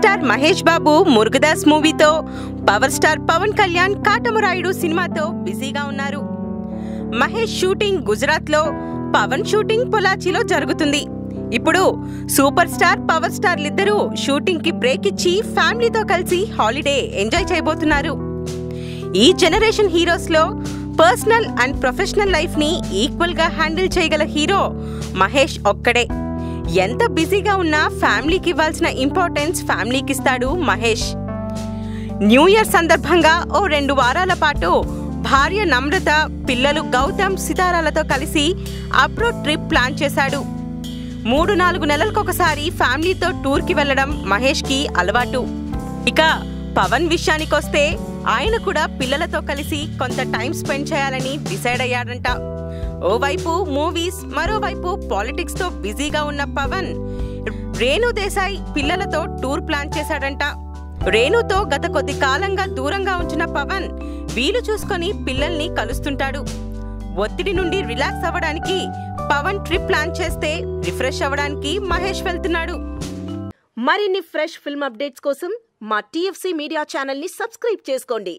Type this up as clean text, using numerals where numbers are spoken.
Star Mahesh Babu Murugadoss మూవీతో, power star Pawan Kalyan Katamarayudu సినిమాతో బిజీగా ఉన్నారు. మహేష్ షూటింగ్ గుజరాత్లో, పవన్ షూటింగ్ పొలాచిలో జరుగుతుంది. ఇప్పుడు సూపర్ స్టార్ పవర్ స్టార్లిద్దరూ షూటింగ్ కి బ్రేక్ ఇచ్చి ఫ్యామిలీతో కలిసి హాలిడే ఎంజాయ్ చేయబోతున్నారు. ఈ జనరేషన్ హీరోస్ లో పర్సనల్ అండ్ ప్రొఫెషనల్ లైఫ్ ని ఈక్వల్ గా హ్యాండిల్ చేయగల హీరో మహేష్ ఒక్కడే. ఎంత బిజీగా ఉన్నా ఫ్యామిలీకి ఇవ్వాల్సిన ఇంపార్టెన్స్ ఫ్యామిలీకి ఇస్తాడు మహేష్. న్యూ ఇయర్ సందర్భంగా ఓ 2 వారాల పాటు భార్య నమ్రత, పిల్లలు గౌతమ్, సితారాలతో కలిసి అబ్రాడ్ ట్రిప్ ప్లాన్ చేశాడు. 3-4 నెలలకొకసారి ఫ్యామిలీతో టూర్కి వెళ్లడం మహేష్కి అలవాటు. ఇక పవన్ విషయానికొస్తే ఆయన కూడా పిల్లలతో కలిసి కొంత టైం స్పెండ్ చేయాలని డిసైడ్ అయ్యాడంట. ఓవైపు మూవీస్, మరోవైపు పాలిటిక్స్ తో బిజీగా ఉన్న పవన్ రేణు దేశాయ్ పిల్లలతో టూర్ ప్లాన్ చేశాడంట. రేణుతో గత కొద్ది కాలంగా దూరంగా ఉంచిన పవన్ వీలు చూసుకొని పిల్లల్ని కలుస్తుంటాడు. ఒత్తిడి నుండి రిలాక్స్ అవ్వడానికి పవన్ ట్రిప్ ప్లాన్ చేస్తే రిఫ్రెష్ అవ్వడానికి మహేష్ వెళ్తున్నాడు. మరిన్ని ఫ్రెష్ ఫిల్మ్ అప్డేట్స్ కోసం మా TFC మీడియా ఛానల్ ని సబ్స్క్రైబ్ చేసుకోండి.